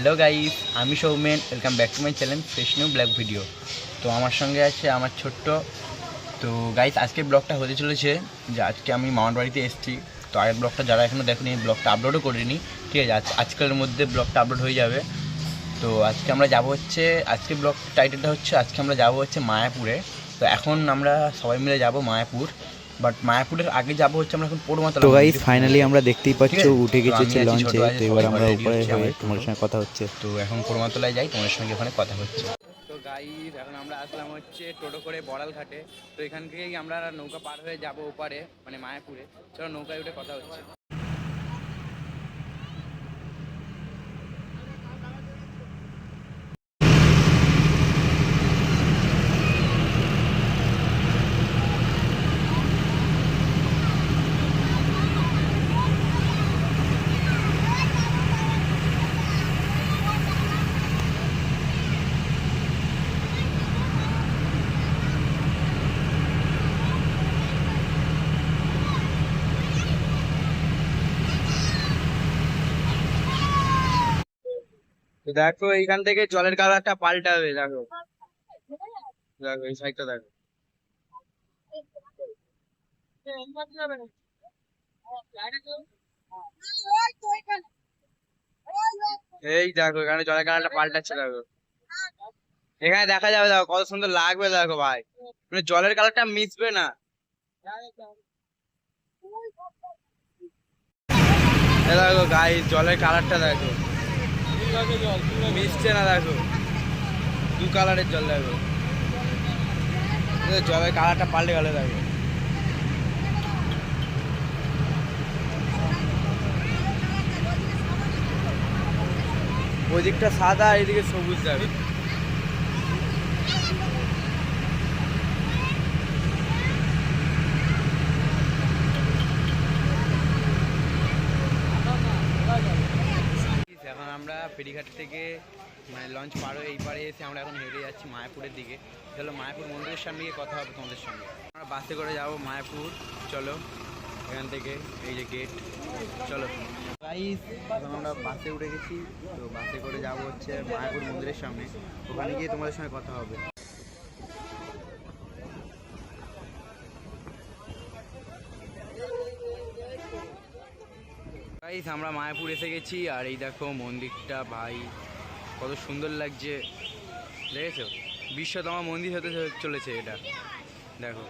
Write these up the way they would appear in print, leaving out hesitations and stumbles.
Hello guys, আমি Soumen. Welcome back to my channel fresh new black video. তো আমার সঙ্গে আছে আমার ছোট্ট। তো গাইস, আজকের ব্লগটা হতে চলেছে যে আজকে আমি মামার বাড়িতে এসেছি। তো আগের ব্লগটা যারা এখনও দেখেনি, এই ব্লগটা আপলোডও করিনি, ঠিক আছে? আজকালের মধ্যে ব্লগটা আপলোড হয়ে যাবে। তো আজকে আমরা যাব হচ্ছে, আজকে ব্লগ টাইটেলটা হচ্ছে আজকে আমরা যাব হচ্ছে মায়াপুরে। তো এখন আমরা সবাই মিলে যাব মায়াপুর, বাট মায়াপুরের আগে যাব হচ্ছে আমরা এখন পোড়মাতলা। তো গাইস ফাইনালি আমরা দেখতেই পাচ্ছ উঠে তো গেছে আমি আছি, লঞ্চে। ছোটো আছে, তো এবার সবাই আমরা রেডি উপরে হচ্ছে, হয়ে আমাদের তোমাদের টোটো। সঙ্গে কথা হচ্ছে। তো এখন পোড়মাতলায় যাই, তোমাদের সঙ্গে ওখানে কথা হচ্ছে। তো গাইস, এখন আমরা আসলাম হচ্ছে টোটো করে বড়াল ঘাটে। তো এখান থেকেই আমরা নৌকা পার হয়ে যাব ওপারে, মানে মায়াপুরে। চলো নৌকায় উঠে কথা হচ্ছে। তো দেখো, এইখান থেকে জলের কালারটা পাল্টাবে। দেখো দেখো এই সাইডটা দেখো। এই দেখো এখানে জলের কালারটা পাল্টাচ্ছে, দেখো এখানে দেখা যাবে। দেখো কত সুন্দর লাগবে, দেখো ভাই, মানে জলের কালারটা মিশবে না। দেখো গাইস, জলের কালারটা দেখো, মিশছে না। দেখো দু কালারের জল, দেখো জলের কালারটা পাল্টে গেল। দেখো ওদিকটা সাদা, এদিকে সবুজ। দেখো এখন আমরা ফেরিঘাট থেকে মানে লঞ্চ পার হয়ে এই পারে এসে আমরা এখন হেঁটে যাচ্ছি মায়াপুরের দিকে। চলো মায়াপুর মন্দিরের সামনে গিয়ে কথা হবে তোমাদের সঙ্গে। আমরা বাসে করে যাব মায়াপুর। চলো এখান থেকে, এই যে গেট। চলো গাইস, এখন আমরা বাসে উঠে গেছি। তো বাসে করে যাব হচ্ছে মায়াপুর মন্দিরের সামনে, ওখানে গিয়ে তোমাদের সঙ্গে কথা হবে। গাইস, আমরা মায়াপুর এসে গেছি। আর এই দেখো মন্দিরটা, ভাই কত সুন্দর লাগছে, দেখেছো? বিশ্বতম মন্দির হতে চলেছে এটা, দেখো।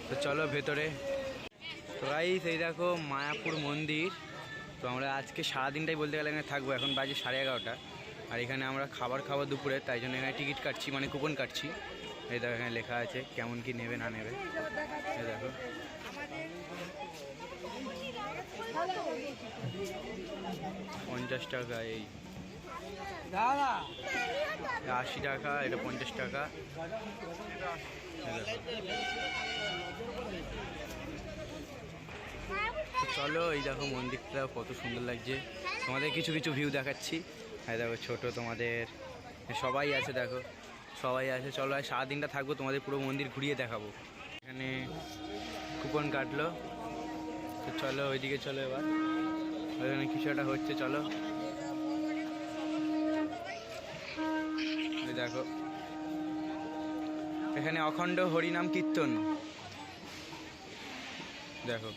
তো চলো ভেতরে। তো গাইস, এই দেখো মায়াপুর মন্দির। তো আমরা আজকে সারাদিনটাই বলতে গেলে এখানে থাকবো। এখন বাজে 11:30। আর এখানে আমরা খাবার খাবো দুপুরে, তাই জন্য এখানে টিকিট কাটছি, মানে কুপন কাটছি। এই দেখো এখানে লেখা আছে কেমন কি নেবে না নেবে। এই দেখো 50 টাকা, এই 80 টাকা, এটা 50 টাকা। চলো, এই দেখো মন্দিরটা কত সুন্দর লাগছে। তোমাদের কিছু কিছু ভিউ দেখাচ্ছি। এই দেখো ছোট, তোমাদের সবাই আছে, দেখো সবাই আছে। চলো আর সারাদিনটা থাকবো, তোমাদের পুরো মন্দির ঘুরিয়ে দেখাবো। এখানে কুপন কাটলো। তো চলো ওইদিকে চলো, এবার ওইখানে কিছু একটা হচ্ছে। চলো দেখো এখানে অখণ্ড হরিনাম কীর্তন, দেখো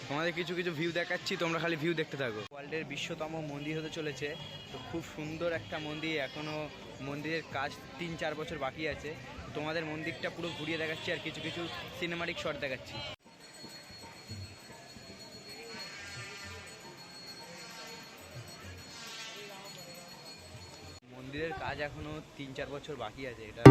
তোমাদের কিছু কিছু ভিউ দেখাচ্ছি, তোমরা খালি ভিউ দেখতে থাকো। ওয়ার্ল্ডের বিশ্বতম মন্দির হতে চলেছে। তো খুব সুন্দর একটা মন্দির, এখনও মন্দিরের কাজ 3-4 বছর বাকি আছে। তোমাদের মন্দিরটা পুরো ঘুরিয়ে দেখাচ্ছি, আর কিছু কিছু সিনেমাটিক শট দেখাচ্ছি। মন্দিরের কাজ এখনো 3-4 বছর বাকি আছে এটা।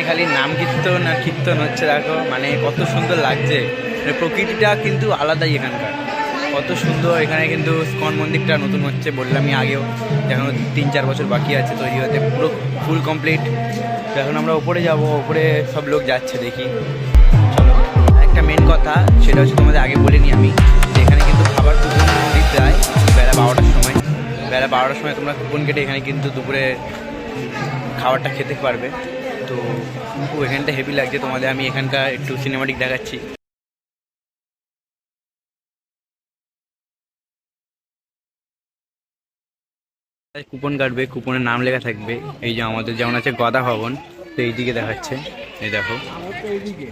খালি নাম কীর্তন আর কীর্তন হচ্ছে, দেখো মানে কত সুন্দর লাগছে। মানে প্রকৃতিটা কিন্তু আলাদাই এখানকার, কত সুন্দর। এখানে কিন্তু ইসকন মন্দিরটা নতুন হচ্ছে, বললামই আগেও, এখন 3-4 বছর বাকি আছে তৈরি হতে, পুরো ফুল কমপ্লিট। তো এখন আমরা উপরে যাব, উপরে সব লোক যাচ্ছে দেখি, চলো। একটা মেন কথা সেটা হচ্ছে তোমাদের আগে বলিনি আমি, যে এখানে কিন্তু খাবার কুপন দিতে হয় বেলা 12টার সময়। বেলা 12টার সময় তোমরা কুপন কেটে এখানে কিন্তু দুপুরে খাবারটা খেতে পারবে। তো এখানটা হেভি লাগছে, তোমাদের আমি এখানকার একটু সিনেমাটিক দেখাচ্ছি। কুপন কাটবে, কুপনের নাম লেখা থাকবে। এই যে আমাদের যেমন আছে গদা ভবন, তো এইদিকে দেখাচ্ছে, এই দেখো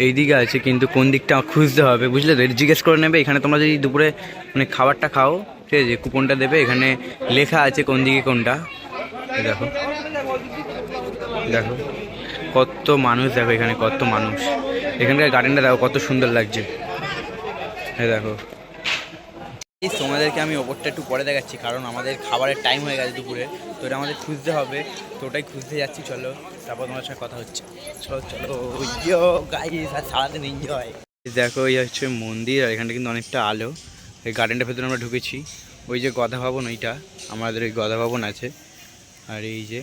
এইদিকে আছে, কিন্তু কোন দিকটা খুঁজতে হবে বুঝলে তো, জিজ্ঞেস করে নেবে। এখানে তোমরা যদি দুপুরে মানে খাবারটা খাও, ঠিক আছে, কুপনটা দেবে, এখানে লেখা আছে কোন দিকে কোনটা। এই দেখো, দেখো কত মানুষ, দেখো এখানে কত মানুষ। এখানকার গার্ডেনটা দেখো কত সুন্দর লাগছে, এই দেখো। তোমাদেরকে আমি ওপরটা একটু পরে দেখাচ্ছি, কারণ আমাদের খাবারের টাইম হয়ে গেছে দুপুরে, তো এটা আমাদের খুঁজতে হবে, তো ওটাই খুঁজতে যাচ্ছি। চলো, তারপর তোমার সাথে কথা হচ্ছে। চলো চলো, গাইস আর সারাদিন এনজয়। দেখো এই হচ্ছে মন্দির, আর এখানটা কিন্তু অনেকটা আলো। এই গার্ডেনটার ভেতরে আমরা ঢুকেছি, ওই যে গদা ভবন, ওইটা আমাদের ওই গদা ভবন আছে। আর এই যে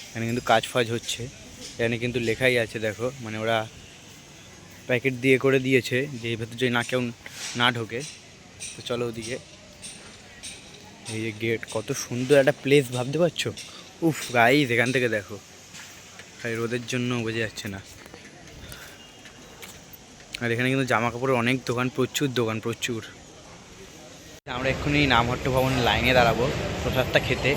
এখানে কিন্তু কাজ ফাজ হচ্ছে, এখানে কিন্তু লেখাই আছে দেখো, মানে ওরা প্যাকেট দিয়ে করে দিয়েছে যে এই ভেতর যদি না কেউ না ঢোকে। তো চলো ওদিকে, এই যে গেট, কত সুন্দর একটা প্লেস ভাবতে পারছো। উফ গাইস, এখান থেকে দেখো, তাই রোদের জন্য বোঝা যাচ্ছে না। আর এখানে কিন্তু জামা কাপড়ের অনেক দোকান, প্রচুর দোকান, প্রচুর। আমরা এক্ষুনি নামহট্ট ভবনের লাইনে দাঁড়াবো প্রসাদটা খেতে।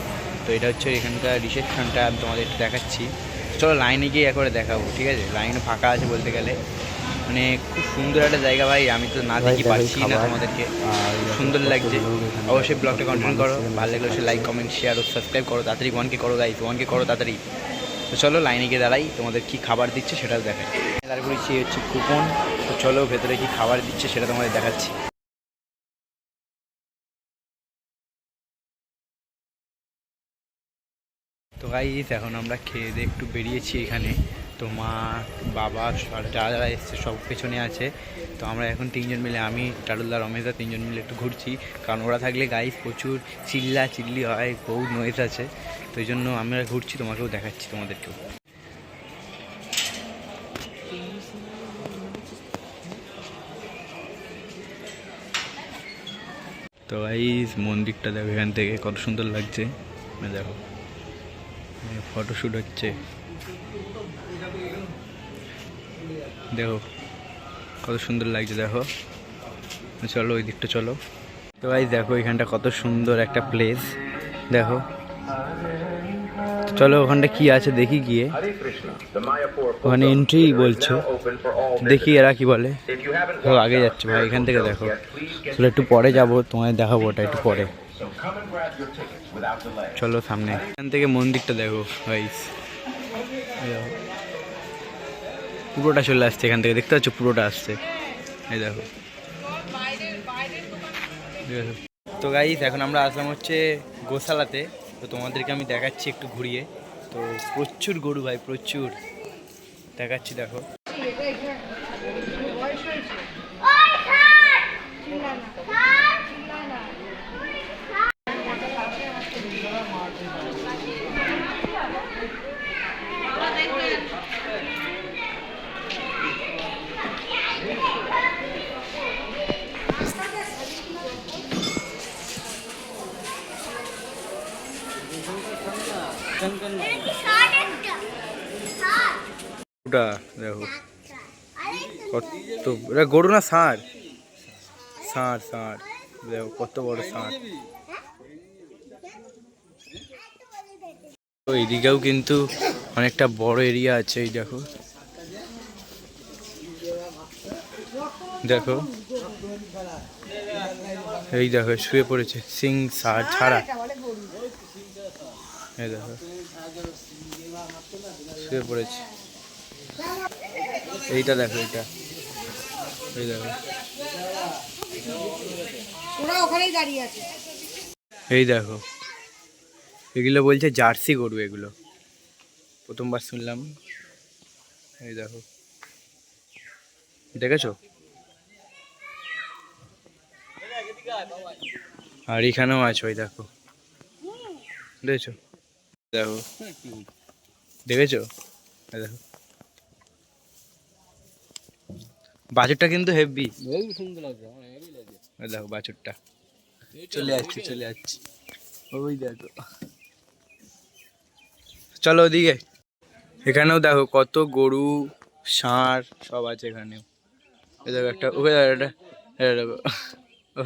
তো এটা হচ্ছে এখানকার রিসেপশনটা, আমি তোমাদের একটু দেখাচ্ছি। চলো লাইনে গিয়ে একবারে দেখাবো, ঠিক আছে। লাইনে ফাঁকা আছে বলতে গেলে, মানে খুব সুন্দর একটা জায়গা ভাই, আমি তো না দেখি পাচ্ছি না তোমাদেরকে, সুন্দর লাগছে। অবশ্যই ব্লগটা কন্টিনিউ করো, ভালো লাগলে অবশ্যই লাইক কমেন্ট শেয়ার ও সাবস্ক্রাইব করো, তাড়াতাড়ি 1K করো গাইস, 1K করো তাড়াতাড়ি। তো চলো লাইনে গিয়ে দাঁড়াই, তোমাদের কি খাবার দিচ্ছে সেটাও দেখাই। তারপরে হচ্ছে কুপন, তো চলো ভেতরে কি খাবার দিচ্ছে সেটা তোমাদের দেখাচ্ছি। তো গাইস এখন আমরা খেয়ে দিয়ে একটু বেরিয়েছি এখানে, তো মা বাবা যারা যারা এসছে সব পেছনে আছে। তো আমরা এখন 3জন মিলে, আমি টারুলদা রমেশদা 3জন মিলে একটু ঘুরছি, কারণ ওরা থাকলে গাইস প্রচুর চিল্লা চিল্লি হয়, বহু নয়েজ আছে, তো এই জন্য আমরা ঘুরছি, তোমাকেও দেখাচ্ছি তোমাদেরকেও। তো গাইস মন্দিরটা দেখো এখান থেকে কত সুন্দর লাগছে, দেখো ফটোশ্যুট হচ্ছে, দেখো কত সুন্দর লাগছে, দেখো। চলো ওই দিকটা চলো। তো ভাই দেখো এখানটা কত সুন্দর একটা প্লেস, দেখো। চলো ওখানটা কি আছে দেখি গিয়ে, ওখানে এন্ট্রি বলছে, দেখি এরা কি বলে। তো আগে যাচ্ছে ভাই, এখান থেকে দেখো। চলো একটু পরে যাবো, তোমায় দেখাবো ওটা একটু পরে। চলো সামনে, এখান থেকে মন্দিরটা দেখো গাইস, পুরোটা চলে আসছে এখান থেকে, দেখতে পাচ্ছ পুরোটা আসছে, এই দেখো। তো গাইস এখন আমরা আসলাম হচ্ছে গোশালাতে, তো তোমাদেরকে আমি দেখাচ্ছি একটু ঘুরিয়ে। তো প্রচুর গরু ভাই, প্রচুর দেখাচ্ছি, দেখো। ওটা দেখো কত, এটা গরু না ষাঁড়, ষাঁড় ষাঁড়, দেখো কত বড় ষাঁড়। তো এইদিকেও কিন্তু অনেকটা বড় এরিয়া আছে, এই দেখো, দেখো এই দেখো শুয়ে পড়েছে সিং ষাঁড় ছাড়া, এই দেখো শুয়ে পড়েছে। এইটা দেখো, এইটা এই দেখো, ওরা ওখানেই দাঁড়িয়ে আছে, এই দেখো। এগুলো বলছে জার্সি গরু, এগুলো প্রথমবার শুনলাম, এই দেখো, দেখেছো? আর এখানেও আছে, ওই দেখো, দেখেছো? দেখো, দেখেছো? এই দেখো, বাছুরটা কিন্তু হেভি। দেখো বাছুরটা চলে যাচ্ছে ওই দেখো। চলো ওদিকে, এখানেও দেখো কত গরু ষাঁড় সব আছে এখানেও। এই দেখো একটা, ওই দেখো একটা, এটা দেখো,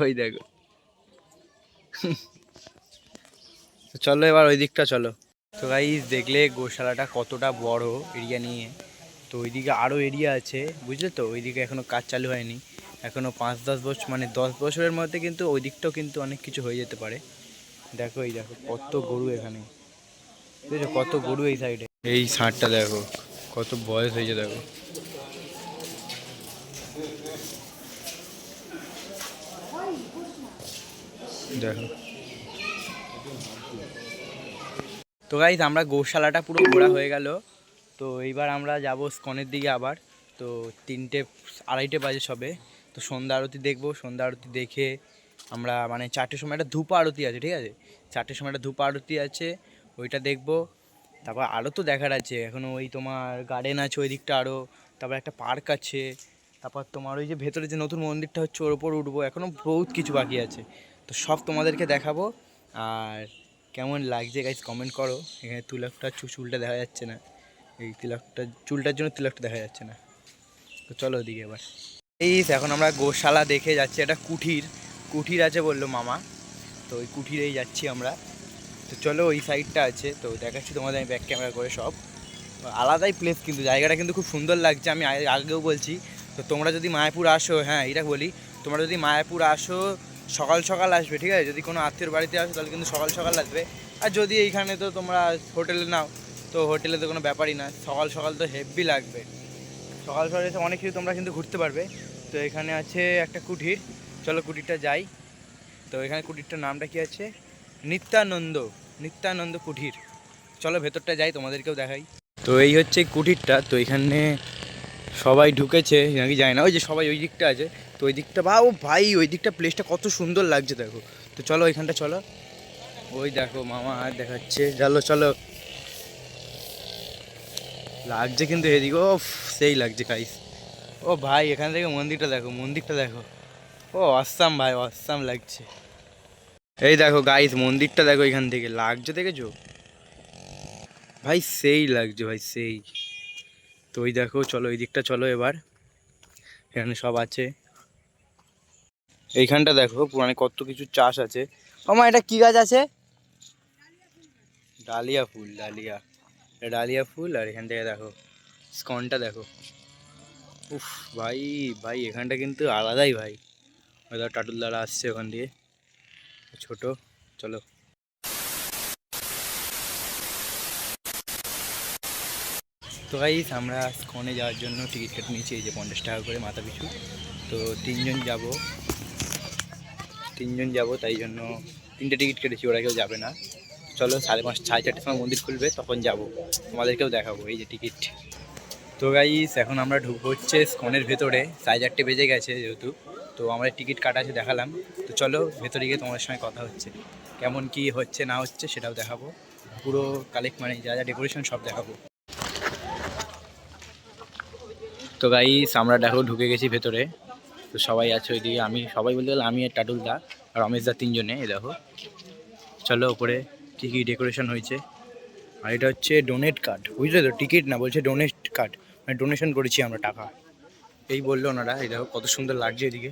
ওই দেখো। তো চলো এবার ওই দিকটা চলো। তো গাইস দেখলে গোশালাটা কতটা বড় এরিয়া নিয়ে। তো ওইদিকে আরও এরিয়া আছে, বুঝলে তো? ওইদিকে এখনও কাজ চালু হয়নি, এখনও 5-10 বছর, মানে 10 বছরের মধ্যে কিন্তু ওই দিকটাও কিন্তু অনেক কিছু হয়ে যেতে পারে। দেখো এই দেখো কত গরু এখানে, বুঝেছো? কত গরু এই সাইডে। এই ষাঁড়টা দেখো কত বয়স হয়েছে, দেখো। দেখো তো গাইস আমরা গোশালাটা পুরো ঘোরা হয়ে গেল। তো এইবার আমরা যাব স্কনের দিকে আবার। তো 3-2:30 বাজে সবে। তো সন্ধ্যা আরতি দেখবো, সন্ধ্যা আরতি দেখে আমরা মানে 4টের সময় একটা ধূপ আরতি আছে, ঠিক আছে? 4টের সময় একটা ধূপ আরতি আছে, ওইটা দেখবো। তারপর আরও তো দেখার আছে এখনও, ওই তোমার গার্ডেন আছে ওই দিকটা আরও, তারপর একটা পার্ক আছে, তারপর তোমার ওই যে ভেতরে যে নতুন মন্দিরটা হচ্ছে ওর ওপর উঠবো, এখনও বহুত কিছু বাকি আছে। তো সব তোমাদেরকে দেখাবো। আর কেমন লাগছে গাইস কমেন্ট করো। এখানে তিলকটা চুলটা দেখা যাচ্ছে না, এই তিলকটা চুলটার জন্য তিলকটা দেখা যাচ্ছে না। তো চলো ওদিকে এবার। এই এখন আমরা গোশালা দেখে যাচ্ছি, একটা কুঠির আছে বললো মামা, তো ওই কুঠিরেই যাচ্ছি আমরা। তো চলো ওই সাইডটা আছে, তো দেখাচ্ছি তোমাদের আমি ব্যাক ক্যামেরা করে সব। আলাদাই প্লেস, কিন্তু জায়গাটা কিন্তু খুব সুন্দর লাগছে, আমি আগেও বলছি। তো তোমরা যদি মায়াপুর আসো, হ্যাঁ এটা বলি, তোমরা যদি মায়াপুর আসো সকাল সকাল আসবে, ঠিক আছে? যদি কোনো আত্মীয়র বাড়িতে আসো তাহলে কিন্তু সকাল সকাল আসবে। আর যদি এইখানে তো তোমরা হোটেলে নাও, তো হোটেলে তো কোনো ব্যাপারই না, সকাল সকাল তো হেভি লাগবে। সকাল সকাল এসে অনেক কিছু তোমরা কিন্তু ঘুরতে পারবে। তো এখানে আছে একটা কুঠির, চলো কুঠিরটা যাই। তো এখানে কুঠিরটার নামটা কি আছে? নিত্যানন্দ কুঠির। চলো ভেতরটা যাই, তোমাদেরকেও দেখাই। তো এই হচ্ছে কুঠিরটা। তো এখানে সবাই ঢুকেছে নাকি যায় না, ওই যে সবাই ওই দিকটা আছে। তো ওই দিকটা ও ভাই, ওই দিকটা প্লেসটা কত সুন্দর লাগছে দেখো। তো চলো ওইখানটা চলো, ওই দেখো মামা আর দেখাচ্ছে, চলো চলো। লাগছে কিন্তু এদিকে, ও সেই লাগছে গাইস। ও ভাই এখান থেকে মন্দিরটা দেখো, ও অসাম ভাই, অসাম লাগছে। এই দেখো গাইস মন্দিরটা দেখো, এখান থেকে লাগছে, দেখেছো ভাই? সেই লাগছে ভাই, সেই। তো ওই দেখো, চলো ওই দিকটা চলো এবার, এখানে সব আছে। এইখানটা দেখো মানে কত কিছু চাষ আছে। মামা এটা কি গাছ আছে? ডালিয়া ফুল, ডালিয়া ফুল। আর এখান থেকে দেখো স্কনটা দেখো, উফ ভাই ভাই এখানটা কিন্তু আলাদাই ভাই। হয়তো টাটুল দ্বারা আসছে ওখান দিয়ে ছোট। চলো তো গাইস আমরা স্কনে যাওয়ার জন্য টিকিট কেটে নিয়েছি, এই যে 50 টাকা করে মাথা পিছু। তো তিনজন যাব, তাই জন্য 3টে টিকিট কেটেছি, ওরা কেউ যাবে না। চলো 5:30 4:30 সময় মন্দির খুলবে, তখন যাব, তোমাদেরকেও দেখাবো এই যে টিকিট। তো গাইস এখন আমরা ঢুকবো হচ্ছে স্কনের ভেতরে, 4:30 বেজে গেছে যেহেতু। তো আমরা টিকিট কাটা আছে দেখালাম। তো চলো ভেতরে গিয়ে তোমাদের সঙ্গে কথা হচ্ছে, কেমন কি হচ্ছে না হচ্ছে সেটাও দেখাবো, পুরো কালেক্ট মানে যা যা ডেকোরেশন সব দেখাবো। তো গাইস আমরা দেখো ঢুকে গেছি ভেতরে। তো সবাই আছে ওইদিকে, আমি সবাই বলতে গেলে আমি আর টাটুল দা আর রমেশ দা 3জনে। এই দেখো চলো ওপরে কী কী ডেকোরেশন হয়েছে। আর এটা হচ্ছে ডোনেট কার্ড, বুঝলে তো? টিকিট না, বলছে ডোনেট কার্ড, মানে ডোনেশন করেছি আমরা টাকা, এই বললো ওনারা। এই দেখো কত সুন্দর লাগছে এদিকে,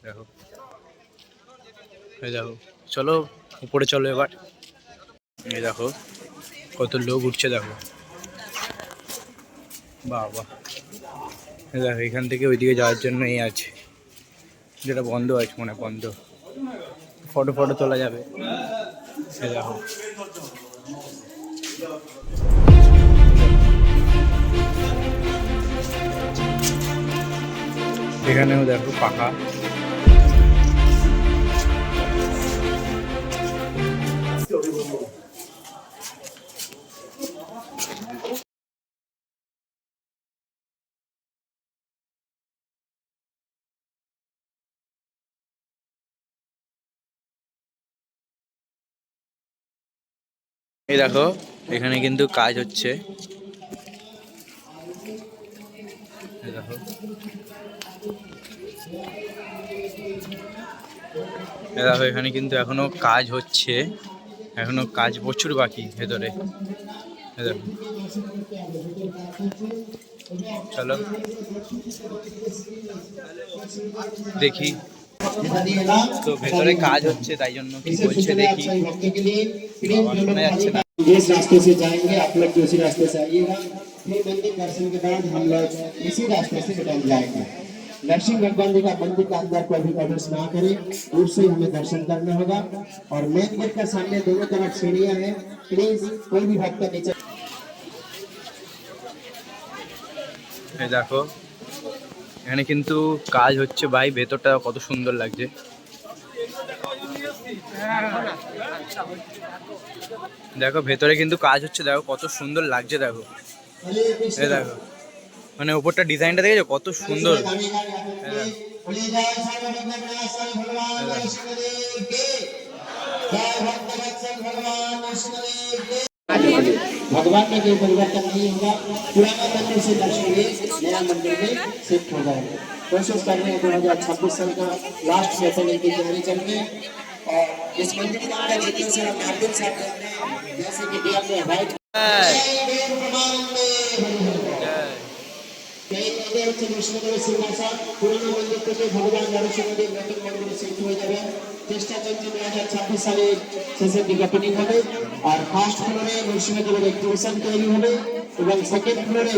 দেখো এই দেখো। চলো উপরে চলো এবার, এই দেখো কত লোক উঠছে দেখো, বাহ বাহ। দেখো এখান থেকে ওইদিকে যাওয়ার জন্য এই আছে, যেটা বন্ধ আছে মনে বন্ধ, ফটো তোলা যাবে। এই দেখো এখানেও দেখো পাখা। এই দেখো এখানে কিন্তু কাজ হচ্ছে, এই দেখো এই দেখো এখানে কিন্তু এখনো কাজ হচ্ছে, এখনো কাজ প্রচুর বাকি ভেতরে। এই দেখো, চলো দেখি। তো ভেতরে কাজ হচ্ছে তাই জন্য কি বলছে দেখি, আওয়াজ শোনা যাচ্ছে না। जिस रास्ते से जाएंगे आप लोग दूसरे रास्ते से आइएगा, फिर मंदिर दर्शन के बाद हम लोग इसी रास्ते से रिटर्न जाएंगे। नरसिंह भगवान जी का मंदिर के अंदर कोई भी प्रवेश ना करें, दूर से हमें दर्शन करना होगा। और मेन गेट का सामने दोनों तरफ सीढ़ियां हैं, प्लीज कोई भी भक्त नीचे। এই দেখো এখানে কিন্তু কাজ হচ্ছে ভাই, ভেতরটা কত সুন্দর লাগছে। দেখো ভেতরে কিন্তু কাজ হচ্ছে, দেখো কত সুন্দর লাগছে। দেখো এই দেখো মানে উপরটা ডিজাইনটা দেখেছো কত সুন্দর। भगवान में कोई परिवर्तन नहीं होगा, पुराना मंदिर से दर्शन लिए नया मंदिर में शिफ्ट हो जाएगा। कोशिश कर रहे हैं 2026 साल का लास्ट सेशन की तैयारी चल रही है। और इस मंदिर के अंदर जितने सारे माध्यम से जैसे कि डीएम ने हाइट পুরনো মন্দির থেকে ভগবান নরসিংহদেব নতুন মন্দিরে শিফট হয়ে যাবে। চেষ্টা চলছে 2026 সালে শেষের দিকে ওপেনিং হবে। আর ফার্স্ট ফ্লোরে নরসিংহদেবের এক্সিবিশন তৈরি হবে এবং সেকেন্ড ফ্লোরে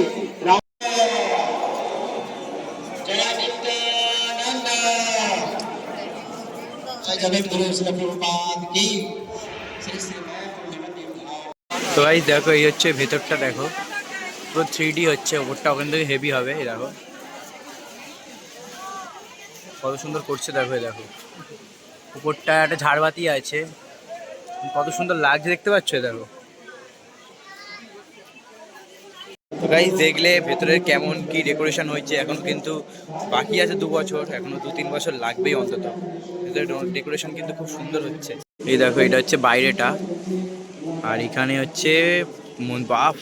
তো ভাই দেখো এই হচ্ছে ভেতরটা, দেখো পুরো 3D হচ্ছে, ওপরটা ওখান থেকে হেভি হবে। এই দেখো কত সুন্দর করছে, দেখো এই দেখো উপরটা একটা ঝাড়বাতি আছে, কত সুন্দর লাগছে দেখতে পাচ্ছ। দেখো তো গাইস দেখলে ভেতরের কেমন কি ডেকোরেশন হয়েছে, এখন কিন্তু বাকি আছে 2 বছর, এখনো 2-3 বছর লাগবেই অন্তত। ভেতরের ডেকোরেশন কিন্তু খুব সুন্দর হচ্ছে। এই দেখো এটা হচ্ছে বাইরেটা, আর এখানে হচ্ছে বাফ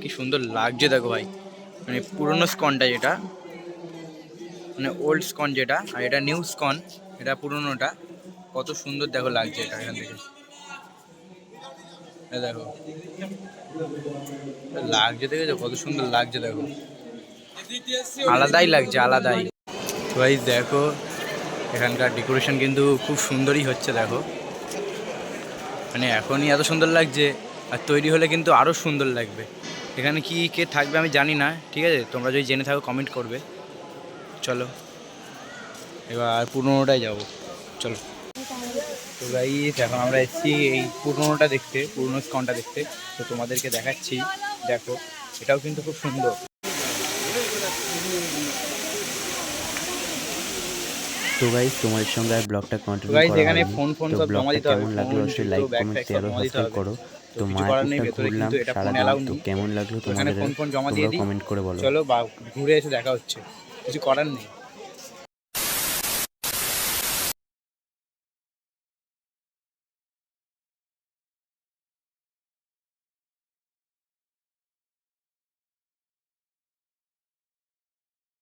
কি সুন্দর লাগছে। দেখো ভাই মানে পুরনো স্কনটা যেটা, মানে ওল্ড স্কন যেটা, আর এটা নিউ স্কন, এটা পুরনোটা। কত সুন্দর দেখো লাগছে এটা এখান থেকে। দেখো লাগছে, দেখেছো কত সুন্দর লাগছে। দেখো আলাদাই লাগছে, আলাদাই। ভাই দেখো এখানকার ডেকোরেশন কিন্তু খুব সুন্দরই হচ্ছে। দেখো মানে এখনই এত সুন্দর লাগছে, আর তৈরি হলে কিন্তু আরও সুন্দর লাগবে। এখানে কি কে থাকবে আমি জানি না, ঠিক আছে? তোমরা যদি জেনে থাকো কমেন্ট করবে। চলো এবার পুরনোটাই যাবো, চলো। তো গাইস এখন আমরা এসেছি এই পুরনোটা দেখতে, পুরনো স্কনটা দেখতে। তো তোমাদেরকে দেখাচ্ছি, দেখো এটাও কিন্তু খুব সুন্দর। তো গাইস তোমাদের সঙ্গে আর ব্লগটা কন্টিনিউ গাইস করা এখানে হয়নি। ফোন তো সব জমা ব্লগটা দিতে হবে, কেমন লাগলো অবশ্যই লাইক কমেন্ট শেয়ার ও সাবস্ক্রাইব করো। তো মার্কেটটা ঘুরলাম সারাদিন, তো কেমন লাগলো এখানে তোমাদের ফোন জমা দিয়ে তোমরা দিই। কমেন্ট করে বলো। চলো ঘুরে এসে দেখা হচ্ছে, কিছু করার নেই।